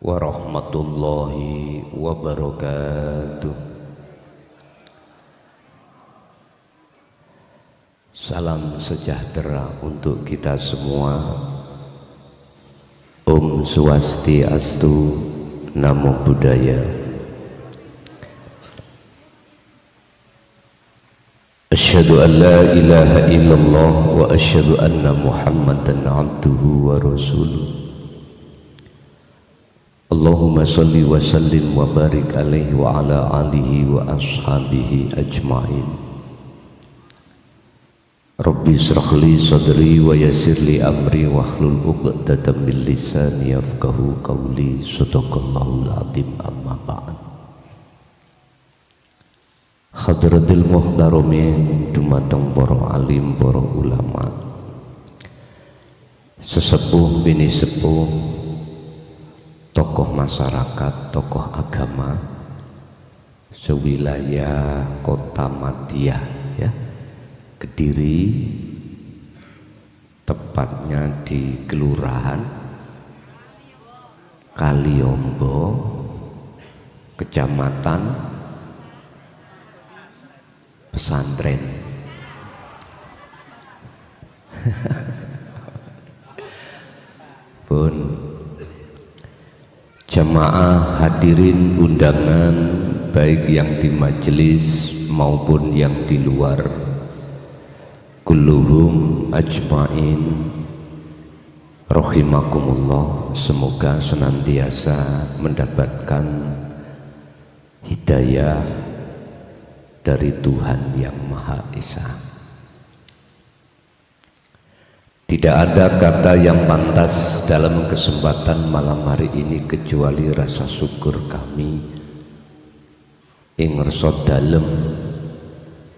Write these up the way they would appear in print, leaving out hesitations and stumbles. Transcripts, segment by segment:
warahmatullahi wabarakatuh. Salam sejahtera untuk kita semua. Om Swastiastu, Namo Buddhaya. Asyhadu an la ilaha illallah wa asyhadu anna Muhammadan abduhu wa rasuluh. Allahumma salli wa sallim wa barik alaihi wa ala alihi wa ashabihi ajma'in. Rabbi israh li sadri wa yassir li amri wa hlul 'uqdatam min lisani yafqahu qawli. Shadaqallahul azim. Amma ba'd. Hadratil muhtaramin, dumateng para alim, para ulama, sesepuh bini sepuh, tokoh masyarakat, tokoh agama sewilayah Kota Madia, ya, Kediri, tepatnya di Kelurahan Kaliombo, Kecamatan Pesantren. Pun jamaah hadirin undangan, baik yang di majelis maupun yang di luar, kulluhum ajma'in rahimakumullah. Semoga senantiasa mendapatkan hidayah dari Tuhan Yang Maha Esa. Tidak ada kata yang pantas dalam kesempatan malam hari ini kecuali rasa syukur kami ing ngersa dalem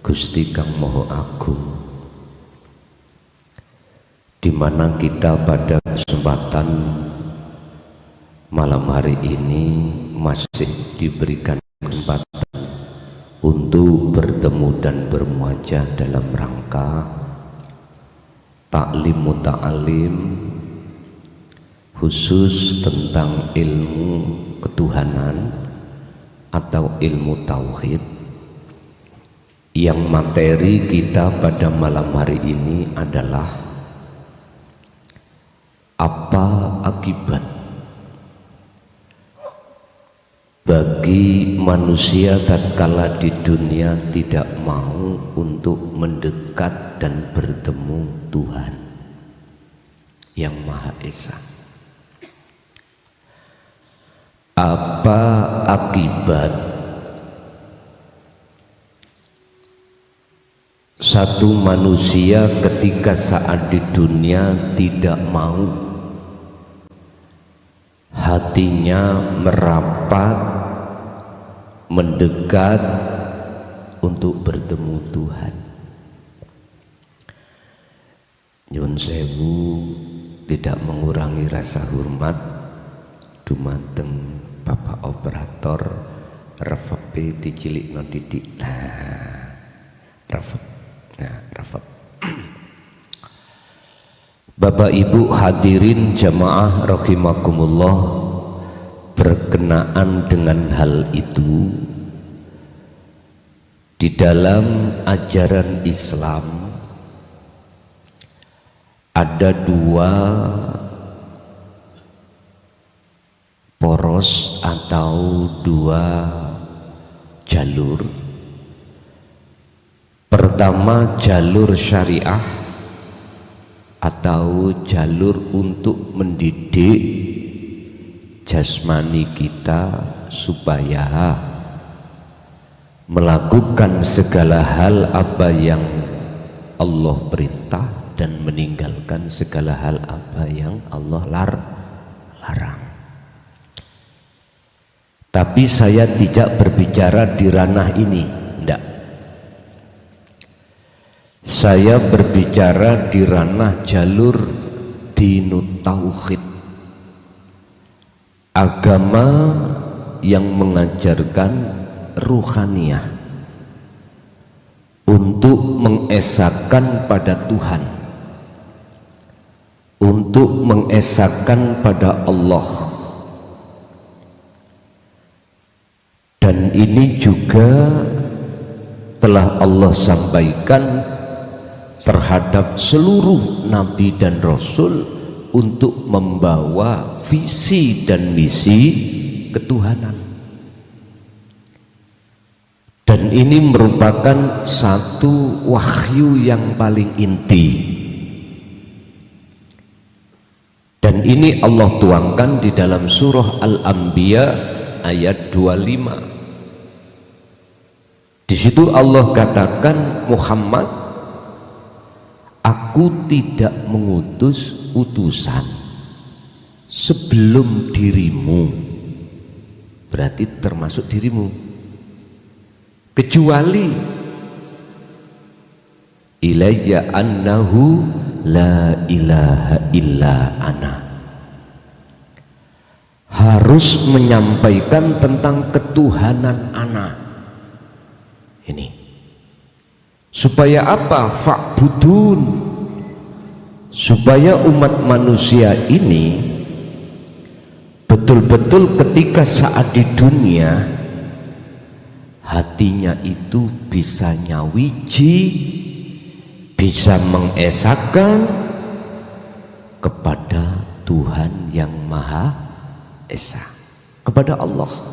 Gusti Kang Maha Agung, di mana kita pada kesempatan malam hari ini masih diberikan kesempatan untuk bertemu dan bermuajah dalam rangka taklim muta'alim khusus tentang ilmu ketuhanan atau ilmu tauhid, yang materi kita pada malam hari ini adalah apa akibat bagi manusia tatkala di dunia tidak mau untuk mendekat dan bertemu Tuhan Yang Maha Esa. Apa akibat satu manusia ketika saat di dunia tidak mau hatinya merapat, mendekat untuk bertemu Tuhan? Nyun sewu, tidak mengurangi rasa hormat dumateng Bapak Operator refep dicilikno didik. Refep. Bapak Ibu hadirin jamaah rahimakumullah, berkenaan dengan hal itu, di dalam ajaran Islam ada dua poros atau dua jalur. Pertama, jalur syariah atau jalur untuk mendidik jasmani kita supaya melakukan segala hal apa yang Allah perintah dan meninggalkan segala hal apa yang Allah larang. Tapi saya tidak berbicara di ranah ini, enggak. Saya berbicara di ranah jalur dinut tauhid, agama yang mengajarkan ruhaniyah untuk mengesahkan pada Tuhan, untuk mengesahkan pada Allah, Dan ini juga telah Allah sampaikan terhadap seluruh nabi dan rasul untuk membawa visi dan misi ketuhanan. Dan ini merupakan satu wahyu yang paling inti. Dan ini Allah tuangkan di dalam surah Al-Anbiya ayat 25. Di situ Allah katakan, Muhammad, aku tidak mengutus utusan sebelum dirimu, berarti termasuk dirimu, kecuali ilayya annahu la ilaha illa ana, harus menyampaikan tentang ketuhanan ana. Ini supaya apa? Fa'budun, supaya umat manusia ini betul-betul ketika saat di dunia hatinya itu bisa nyawiji, bisa mengesahkan kepada Tuhan yang Maha Esa, kepada Allah.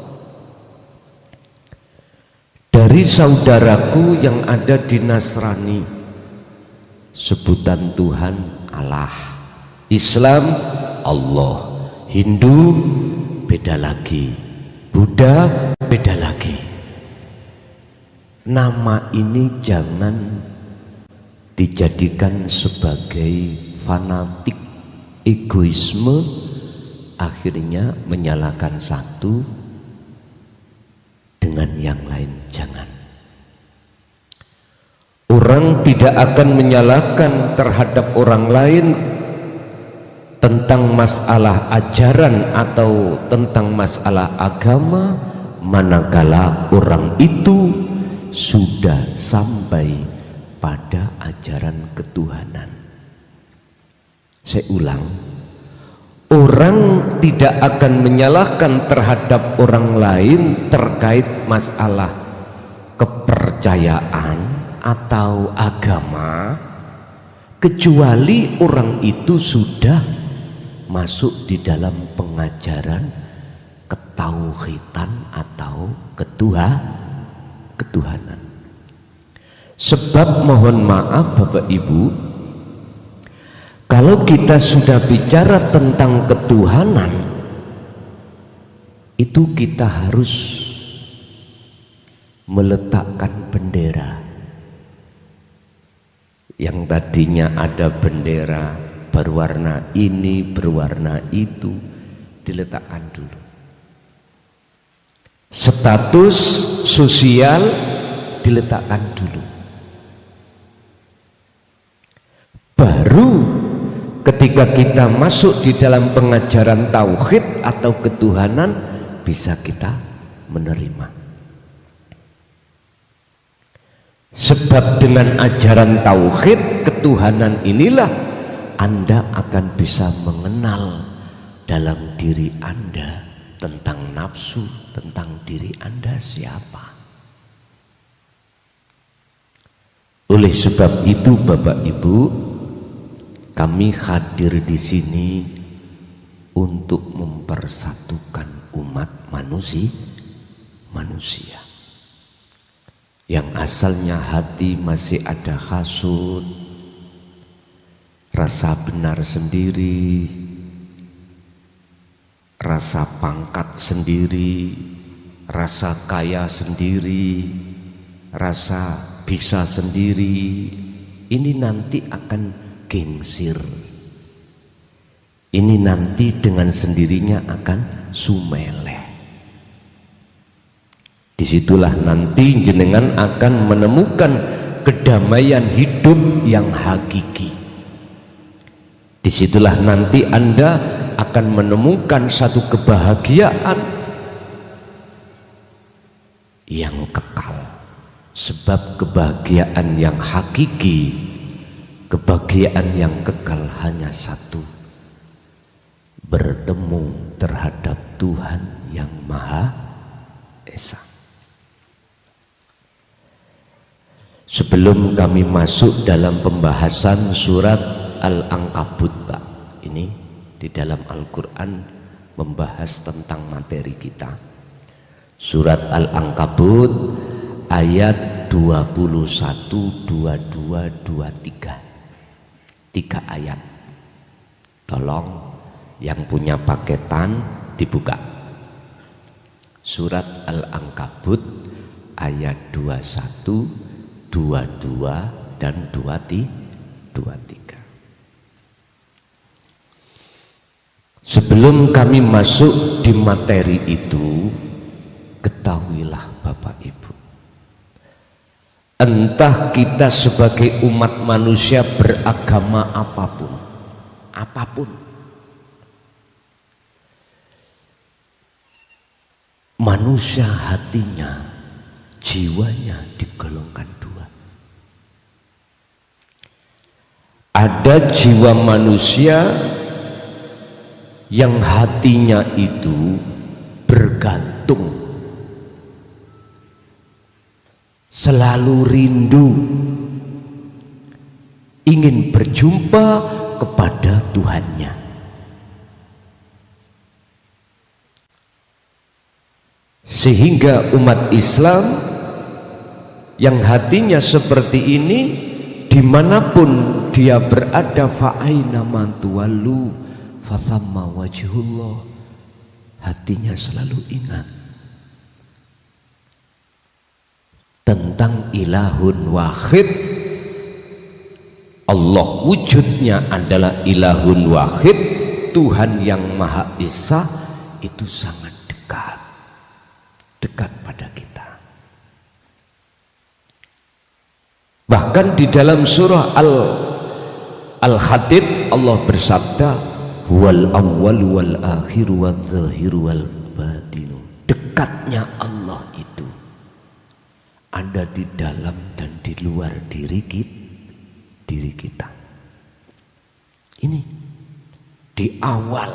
Dari saudaraku yang ada di Nasrani, sebutan Tuhan Allah, Islam Allah, Hindu beda lagi, Buddha beda lagi. Nama ini jangan dijadikan sebagai fanatik egoisme, akhirnya menyalahkan satu dengan yang lain. Jangan. Orang tidak akan menyalahkan terhadap orang lain tentang masalah ajaran atau tentang masalah agama manakala orang itu sudah sampai pada ajaran ketuhanan. Saya ulang, orang tidak akan menyalahkan terhadap orang lain terkait masalah kepercayaan atau agama kecuali orang itu sudah masuk di dalam pengajaran ketauhidan atau ketuhanan. Sebab mohon maaf Bapak Ibu, kalau kita sudah bicara tentang ketuhanan, itu kita harus meletakkan bendera. Yang tadinya ada bendera berwarna ini, berwarna itu, diletakkan dulu. Status sosial diletakkan dulu. Baru ketika kita masuk di dalam pengajaran tauhid atau ketuhanan, bisa kita menerima. Sebab dengan ajaran tauhid ketuhanan inilah Anda akan bisa mengenal dalam diri Anda tentang nafsu, tentang diri Anda siapa. Oleh sebab itu Bapak Ibu, kami hadir di sini untuk mempersatukan umat manusia. Yang asalnya hati masih ada hasud, rasa benar sendiri, rasa pangkat sendiri, rasa kaya sendiri, rasa bisa sendiri. Ini nanti akan gengsir. Ini nanti dengan sendirinya akan sumeleh. Disitulah nanti jenengan akan menemukan kedamaian hidup yang hakiki. Disitulah nanti Anda akan menemukan satu kebahagiaan yang kekal. Sebab kebahagiaan yang hakiki, kebahagiaan yang kekal hanya satu: bertemu terhadap Tuhan yang Maha Esa. Sebelum kami masuk dalam pembahasan surat Al-Ankabut, Pak, ini di dalam Al-Quran membahas tentang materi kita. Surat Al-Ankabut ayat 21, 22, 23. 3 ayat. Tolong yang punya paketan dibuka. Surat Al-Ankabut ayat 21, 22 dan 23. Sebelum kami masuk di materi itu, ketahuilah Bapak Ibu, entah kita sebagai umat manusia beragama apapun, manusia hatinya, jiwanya digolongkan 2. Ada jiwa manusia yang hatinya itu bergantung, selalu rindu, ingin berjumpa kepada Tuhannya. Sehingga umat Islam yang hatinya seperti ini, dimanapun dia berada, fa'aina man tuwallu fathamma wajhullah, hatinya selalu ingat tentang ilahun wahid. Allah wujudnya adalah ilahun wahid, Tuhan yang Maha Esa, itu sangat dekat pada kita. Bahkan di dalam surah Al-Hadid Allah bersabda, wal awwal wal akhir wal zahir wal batinu. Dekatnya Allah itu ada di dalam dan di luar diri kita. Ini di awal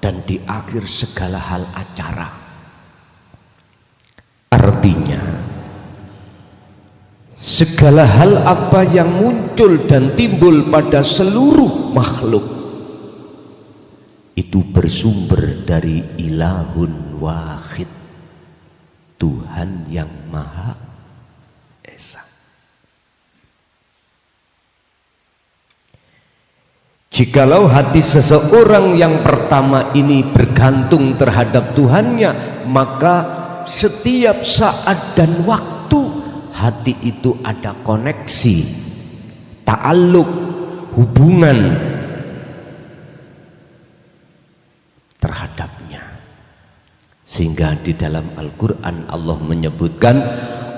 dan di akhir segala hal acara. Artinya segala hal apa yang muncul dan timbul pada seluruh makhluk itu bersumber dari ilahun wahid, Tuhan yang Maha Esa. Jikalau hati seseorang yang pertama ini bergantung terhadap Tuhannya, maka setiap saat dan waktu hati itu ada koneksi, ta'alluq, hubungan terhadapnya. Sehingga di dalam Al-Quran Allah menyebutkan,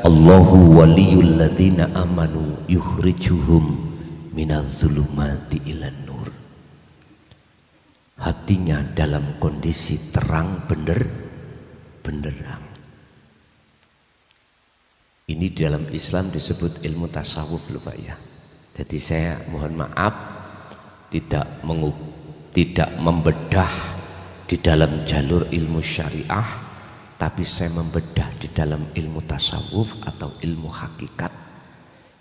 Allahu waliyul ladzina amanu yukhrijuhum minadh-dhulumati ilan nur. Hatinya dalam kondisi terang benderang. Ini dalam Islam disebut ilmu tasawuf loh Pak ya. Jadi saya mohon maaf tidak membedah di dalam jalur ilmu syariah, tapi saya membedah di dalam ilmu tasawuf atau ilmu hakikat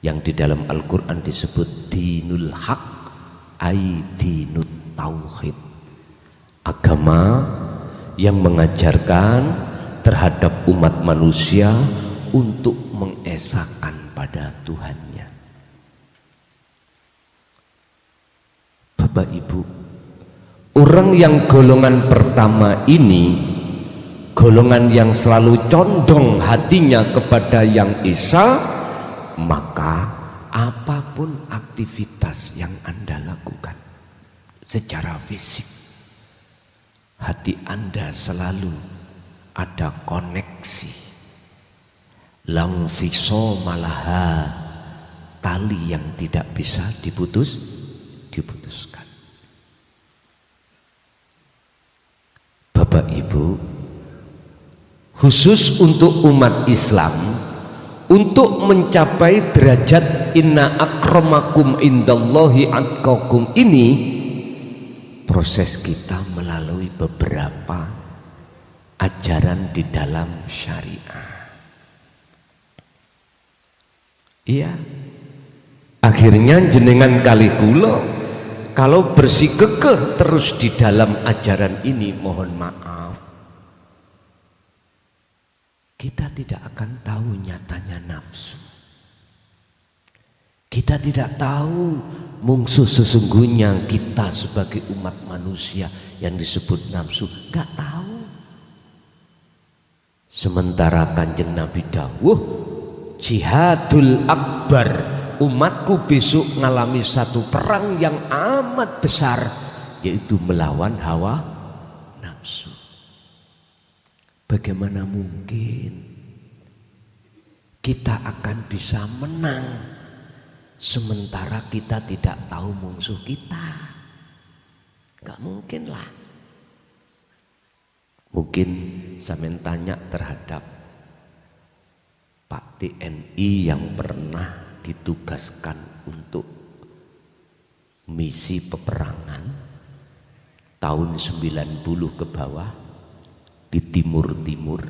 yang di dalam Al-Quran disebut dinul haq, ai dinut tauhid, agama yang mengajarkan terhadap umat manusia untuk mengesahkan pada Tuhannya. Bapak Ibu, orang yang golongan pertama ini, golongan yang selalu condong hatinya kepada yang Esa, maka apapun aktivitas yang Anda lakukan secara fisik, hati Anda selalu ada koneksi. Lam fiso malaha, tali yang tidak bisa diputuskan. Bapak Ibu, khusus untuk umat Islam, untuk mencapai derajat inna akramakum indallahi atqakum ini, proses kita melalui beberapa ajaran di dalam syariah. Iya. Akhirnya jenengan kali kula kalau bersikekeh terus di dalam ajaran ini, mohon maaf, kita tidak akan tahu nyatanya nafsu. Kita tidak tahu musuh sesungguhnya kita sebagai umat manusia yang disebut nafsu, gak tahu. Sementara Kanjeng Nabi dawuh, jihadul akbar, umatku besok ngalami satu perang yang amat besar, yaitu melawan hawa nafsu. Bagaimana mungkin kita akan bisa menang sementara kita tidak tahu musuh kita? Gak mungkin lah. Mungkin sampean tanya terhadap Pak TNI yang pernah ditugaskan untuk misi peperangan tahun 90 ke bawah di timur-timur,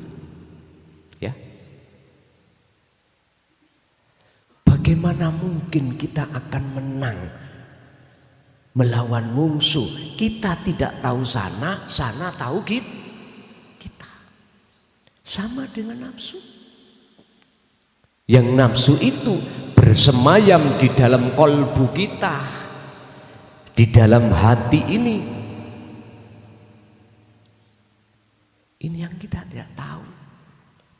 ya. Bagaimana mungkin kita akan menang melawan musuh? Kita tidak tahu sana, sana tahu kita. Sama dengan nafsu. Yang nafsu itu bersemayam di dalam kolbu kita, di dalam hati ini. Ini yang kita tidak tahu.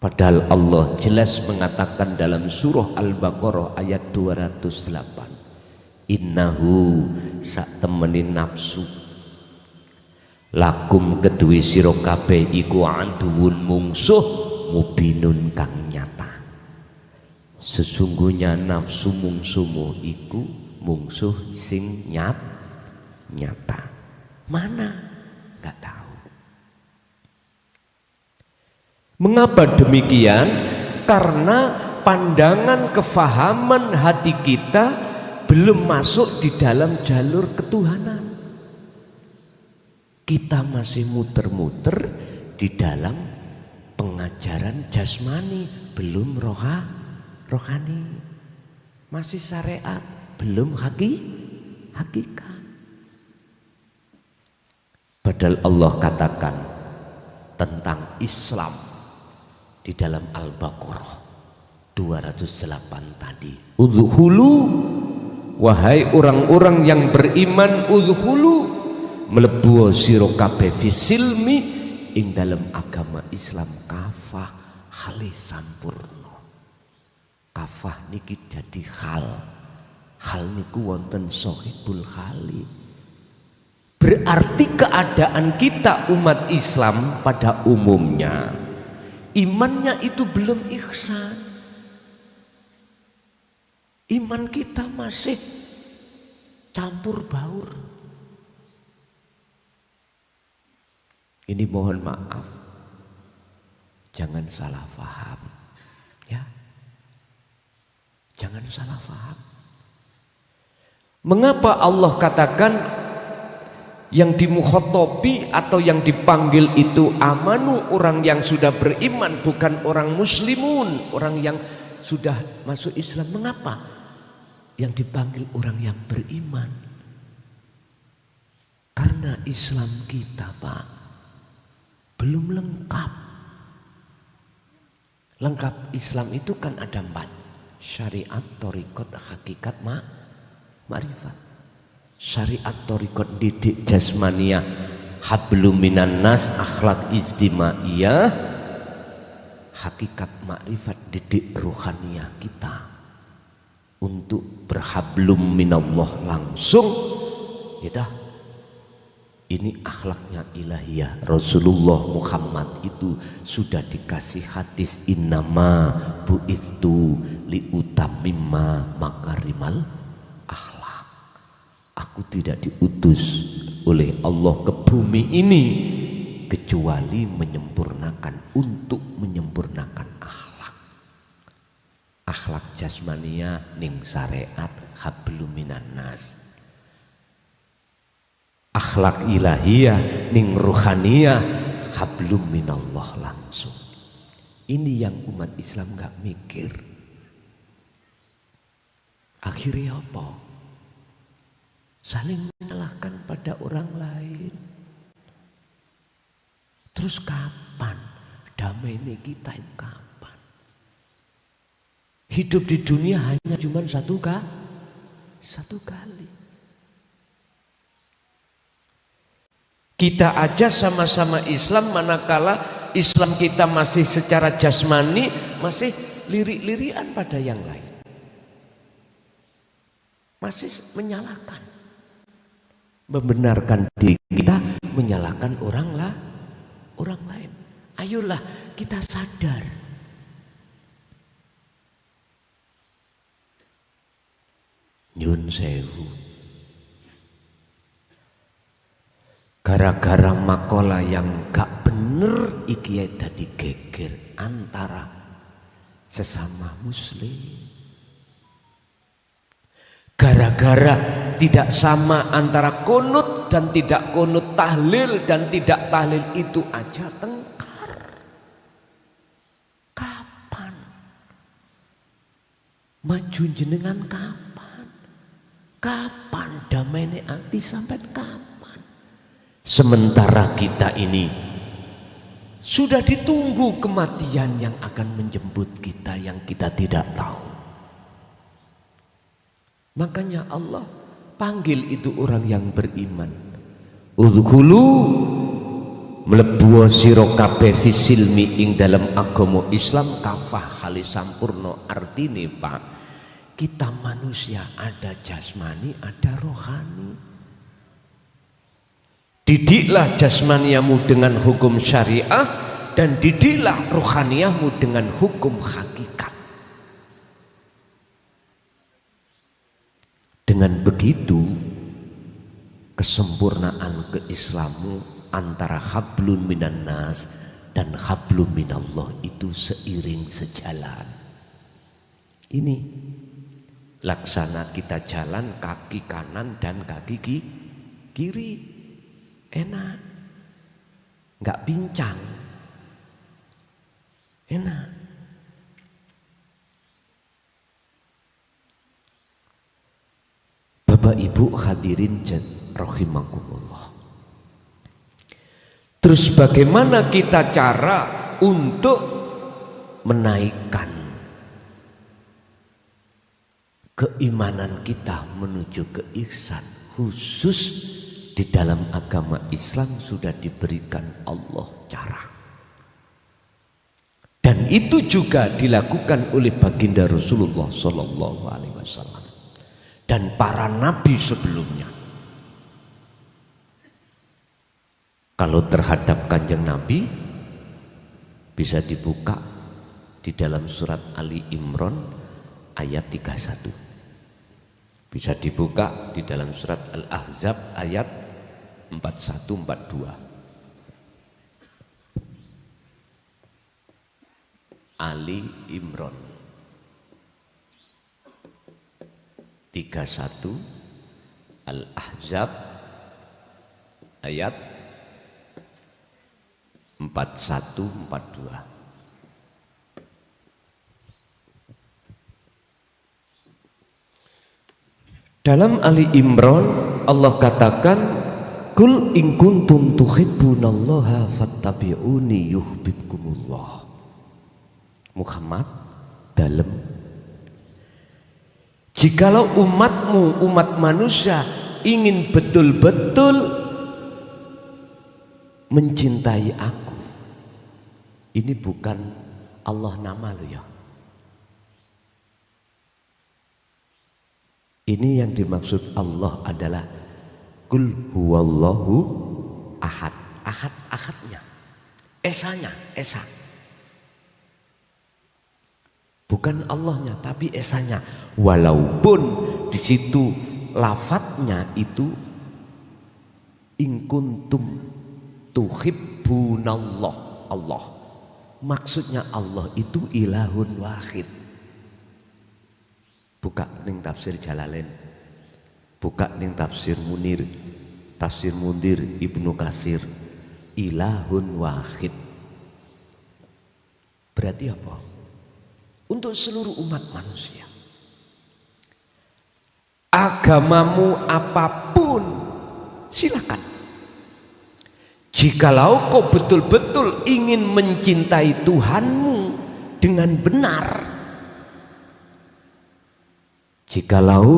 Padahal Allah jelas mengatakan dalam surah Al-Baqarah ayat 208, innahu sak temeni nafsu lakum kedue sira kabeh iku aduwun mungsuh mubinun kang nyata. Sesungguhnya nafsu mungsuhmu iku mungsuh sing nyata. Mana? Gak tahu. Mengapa demikian? Karena pandangan kefahaman hati kita belum masuk di dalam jalur ketuhanan. Kita masih muter-muter di dalam pengajaran jasmani, belum rohani. Masih syariat, belum hakikat. Padahal Allah katakan tentang Islam di dalam Al-Baqarah 208 tadi, udhulu, wahai orang-orang yang beriman, udhulu, mlebu sira kabeh fisilmi ing dalam agama Islam kafah hale sampurna. Kafah niki dadi hal niku wonten sahibul hali. Berarti keadaan kita umat Islam pada umumnya imannya itu belum ihsan. Iman kita masih campur baur. Ini mohon maaf, jangan salah paham, ya. Jangan salah paham. Mengapa Allah katakan yang dimukhotobi atau yang dipanggil itu amanu, orang yang sudah beriman, bukan orang muslimun, orang yang sudah masuk Islam? Mengapa yang dipanggil orang yang beriman? Karena Islam kita, Pak, belum lengkap. Lengkap Islam itu kan ada 4, syariat, thariqat, hakikat, ma'rifat. Syariat, thariqat didik jasmaniyah, hablum minan nas, akhlak istimaiyah. Hakikat ma'rifat didik ruhaniyah kita untuk berhablum minallah langsung, gitu. Ini akhlaknya ilahiyah. Rasulullah Muhammad itu sudah dikasih hadis, innama bu'ithu liutamimma makarimal akhlak. Aku tidak diutus oleh Allah ke bumi ini kecuali untuk menyempurnakan akhlak. Akhlak jasmania ning syariat hablum minan nas. Akhlak ilahiyah ning ruhaniyah hablum minallah langsung. Ini yang umat Islam gak mikir. Akhirnya apa? Saling menyalahkan pada orang lain. Terus kapan damai ini kita itu kapan? Hidup di dunia hanya cuma satu kali. Kita aja sama-sama Islam, manakala Islam kita masih secara jasmani masih lirik-lirian pada yang lain. Masih menyalahkan, membenarkan diri kita, menyalahkan orang lain. Ayolah kita sadar. Nyun sewu. Gara-gara makola yang gak bener iki dadi geger antara sesama muslim. Gara-gara tidak sama antara kunut dan tidak kunut, tahlil dan tidak tahlil, itu aja tengkar. Kapan? Maju jenengan kapan? Kapan damai ati sampai kapan? Sementara kita ini sudah ditunggu kematian yang akan menjemput kita yang kita tidak tahu. Makanya Allah panggil itu orang yang beriman. Udkhulu mlebu sira kabeh fisilmi ing dalam agama Islam kafah hale sampurna. Artine Pak, kita manusia ada jasmani, ada rohani. Didiklah jasmaniamu dengan hukum syariah dan didiklah rohaniahmu dengan hukum hakikat. Dengan begitu kesempurnaan keislamu antara hablun minan nas dan hablum minallah itu seiring sejalan. Ini laksana kita jalan kaki kanan dan kaki kiri, enak, nggak pincang, enak. Bapak Ibu hadirin rahimakumullah. Terus bagaimana kita cara untuk menaikkan keimanan kita menuju ke ihsan, khusus di dalam agama Islam sudah diberikan Allah cara. Dan itu juga dilakukan oleh baginda Rasulullah Sallallahu Alaihi Wasallam dan para nabi sebelumnya. Kalau terhadap kanjeng Nabi bisa dibuka di dalam surat Ali Imran ayat 31. Bisa dibuka di dalam surat Al-Ahzab ayat 41-42. Ali Imran 31, Al-Ahzab ayat 41-42. Dalam Ali Imran Allah katakan, kul in kuntum tuhibbunallaha fattabi'uni yuhibbukumullah. Muhammad dalam, jikalau umatmu, umat manusia ingin betul-betul mencintai aku, ini bukan Allah nama lo ya, ini yang dimaksud Allah adalah kul huwallahu ahad. Ahad, ahadnya, esanya, esa, bukan Allahnya tapi esanya. Walaupun di situ lafadznya itu in kuntum tuhibbunallah, Allah, maksudnya Allah itu ilahun wahid. Buka ning tafsir Jalalain, buka ning tafsir Munir, tafsir Mundir Ibnu Katsir, ilahun wahid. Berarti apa? Untuk seluruh umat manusia. agamamu apapun, silakan. Jikalau kau betul-betul ingin mencintai Tuhanmu dengan benar, jikalau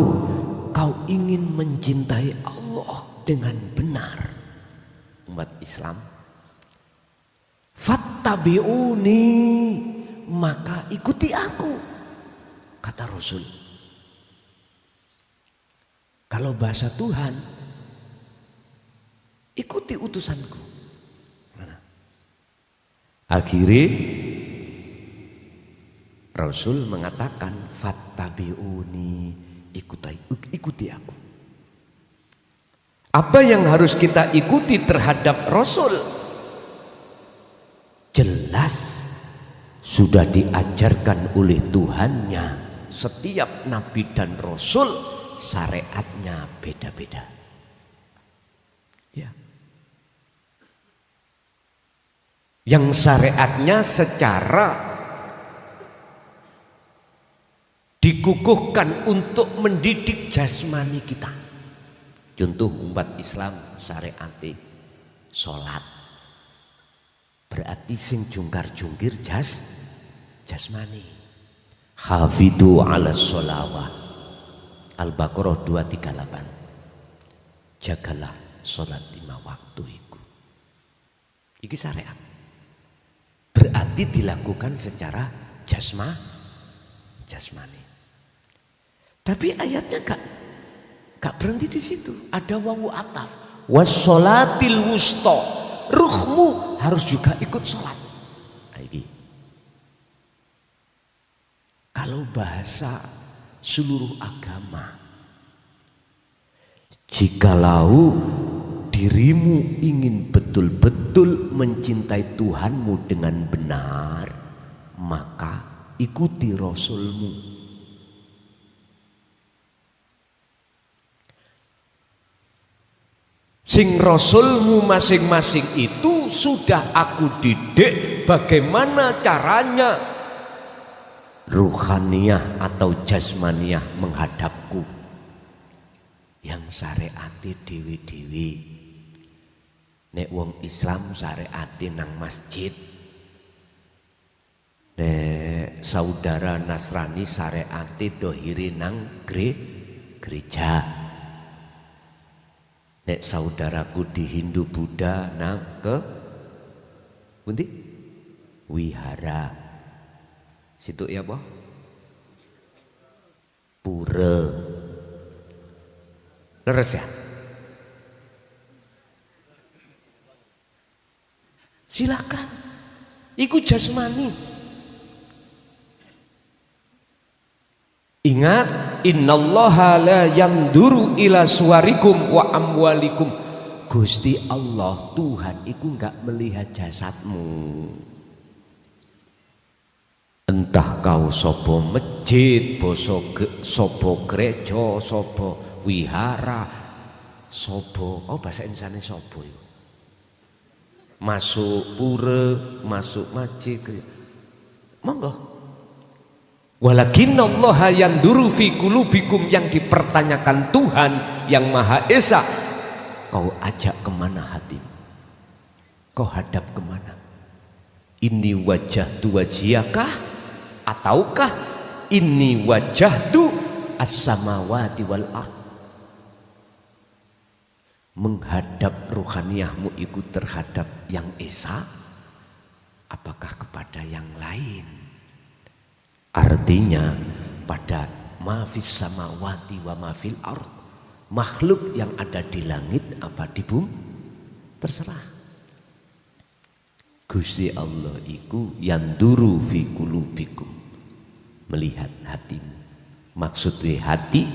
kau ingin mencintai Allah dengan benar, umat Islam, fattabi'uni, maka ikuti aku, kata Rasul. Kalau bahasa Tuhan, ikuti utusanku. Akhirnya Rasul mengatakan fattabi'uni, ikuti aku. Apa yang harus kita ikuti terhadap Rasul? Jelas sudah diajarkan oleh Tuhannya. Setiap nabi dan rasul syariatnya beda-beda. Ya. Yang syariatnya secara dikukuhkan untuk mendidik jasmani kita. Contoh umat Islam syariati sholat, berarti sing jungkar-jungkir jasmani. Hafidhu ala sholawat, Al-Baqarah 238. Jagalah sholat 5 waktu itu. Iki syariat. Berarti dilakukan secara jasmani. Tapi ayatnya gak berhenti di situ. Ada wawu ataf. Wassolatil wusta. Ruhmu harus juga ikut sholat. Ini. Kalau bahasa seluruh agama, jikalau dirimu ingin betul-betul mencintai Tuhanmu dengan benar, maka ikuti Rasulmu. Sing Rasulmu masing-masing itu sudah aku didik bagaimana caranya ruhaniyah atau jasmaniyah menghadapku. Yang syariati dewi-dewi. Nek wong Islam syariati nang masjid. Nek saudara Nasrani syariati dohiri nang gereja. Nek saudaraku di Hindu Buddha nang ke pundi? Wihara. Situ ya apa? Pura. Leres ya? Silakan. Iku jasmani. Ingat, innallaha la yanduru ila suwarikum wa amwalikum. Gusti Allah, Tuhan iku enggak melihat jasadmu. Entah kau sopo masjid, sopo gereja, sopo wihara, sopo, bahasa Indonesia sopo itu. Masuk pura, masuk masjid, monggo. Walakinallaha yanduru fi qulubikum, yang dipertanyakan Tuhan yang Maha Esa. Kau ajak kemana hatimu? Kau hadap kemana? Ini wajah tu wajiyakah? Ataukah ini wajah tu as-samawati wal ard? Menghadap ruhaniyahmu itu terhadap yang Esa, apakah kepada yang lain? Artinya pada mafis samawati wa mafil ard, makhluk yang ada di langit apa di bumi, terserah. Gusti Allah iku yanduru fi qulubikum, melihat hatimu. Maksudnya hati,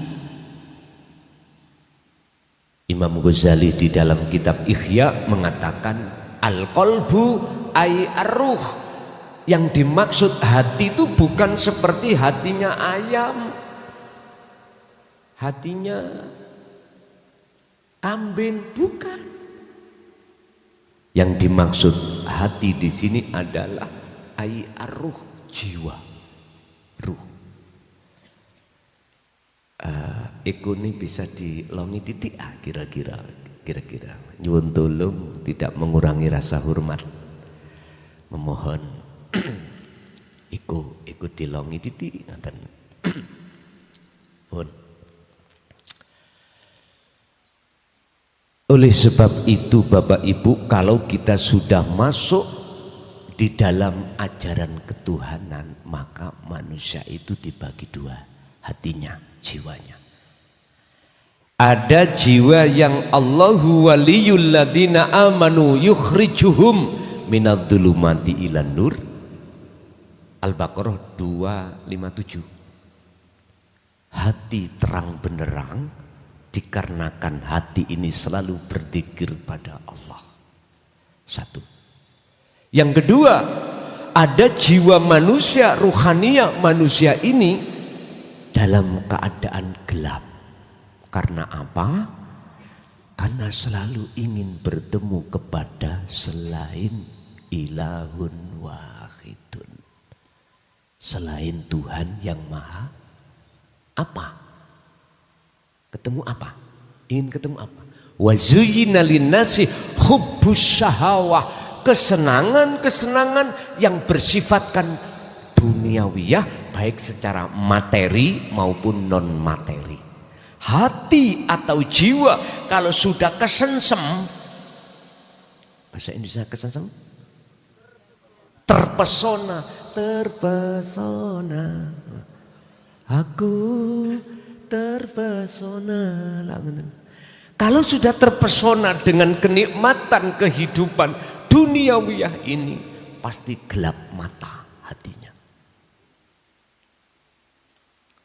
Imam Ghazali di dalam kitab Ihya mengatakan al-qalbu ay ar-ruh. Yang dimaksud hati itu bukan seperti hatinya ayam, hatinya kambing, bukan. Yang dimaksud hati di sini adalah ai ar-ruh, jiwa, ruh. Iku ini bisa dilongi didik kira-kira nyuwun tulung tidak mengurangi rasa hormat, memohon iku dilongi didik ngaten. Pun oleh sebab itu Bapak Ibu, kalau kita sudah masuk di dalam ajaran ketuhanan, maka manusia itu dibagi dua, hatinya, jiwanya. Ada jiwa yang Allahu waliyul ladina amanu yukhrijuhum minadh-dhulumati ilan nur. Al-Baqarah 257. Hati terang benderang dikarenakan hati ini selalu berzikir pada Allah. Satu. Yang kedua, ada jiwa manusia, ruhaniyah manusia ini dalam keadaan gelap. Karena apa? Karena selalu ingin bertemu kepada selain ilahun wahidun, selain Tuhan yang maha apa? Ketemu apa? Ingin ketemu apa? Wa zuyyina linnasi hubbus syahawah, kesenangan-kesenangan yang bersifatkan duniawiyah, baik secara materi maupun non materi. Hati atau jiwa kalau sudah kesensem, bahasa Indonesia kesensem, terpesona, aku terpesona. Kalau sudah terpesona dengan kenikmatan kehidupan duniawiyah ini, pasti gelap mata hatinya.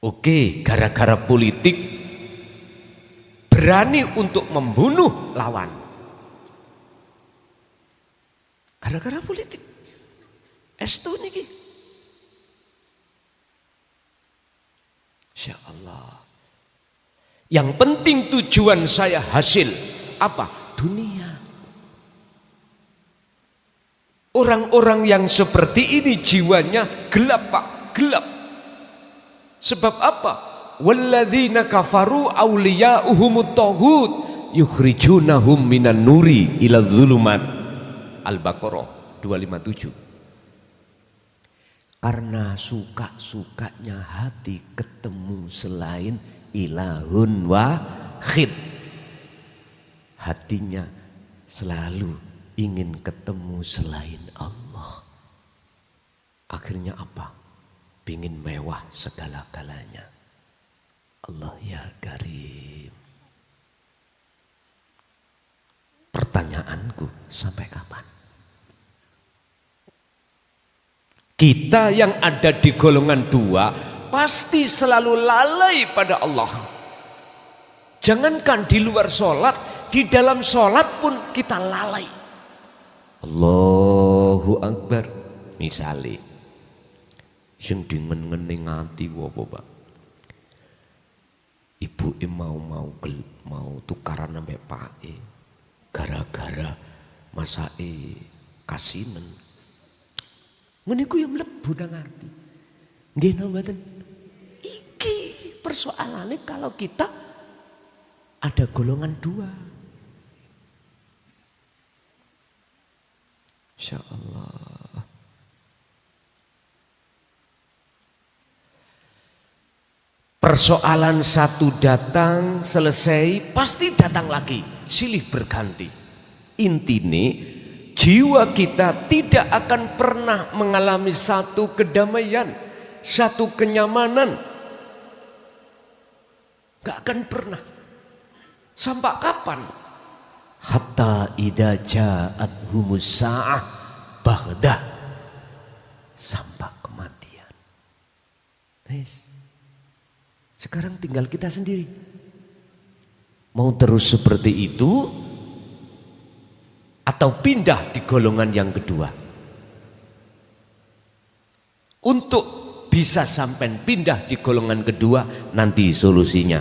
Oke, gara-gara politik berani untuk membunuh lawan. Gara-gara politik. Estu niki. Insya Allah. Yang penting tujuan saya hasil apa? Dunia. Orang-orang yang seperti ini jiwanya gelap Pak, gelap. Sebab apa? Walladzina kafaru awliya'uhumut taghut yukhrijunahum minan nuri ila dzulumat. Al-Baqarah 257. Karena suka-sukanya hati ketemu selain ilahun wahid, hatinya selalu ingin ketemu selain Allah. Akhirnya apa? Pingin mewah segala-galanya. Allah ya Karim. Pertanyaanku, sampai kapan? Kita yang ada di golongan dua pasti selalu lalai pada Allah. Jangankan di luar sholat, di dalam sholat pun kita lalai. Allahu Akbar. Misalnya, sing dingen-ngene ngati apa Pak? Ibu mau tukaran sampai Pak gara-gara masake kasinen. Meniku yang mlebu nang ati. Nggih napa mboten? Iki persoalannya kalau kita ada golongan dua. Insya Allah. Persoalan satu datang, selesai, pasti datang lagi, silih berganti. Intine, jiwa kita tidak akan pernah mengalami satu kedamaian, satu kenyamanan. Gak akan pernah. Sampai kapan? Hatta idza ja'athumus sa'ah baghdah, sampai kematian. Yes. Sekarang tinggal kita sendiri. Mau terus seperti itu atau pindah di golongan yang kedua. Untuk bisa sampai pindah di golongan kedua, nanti solusinya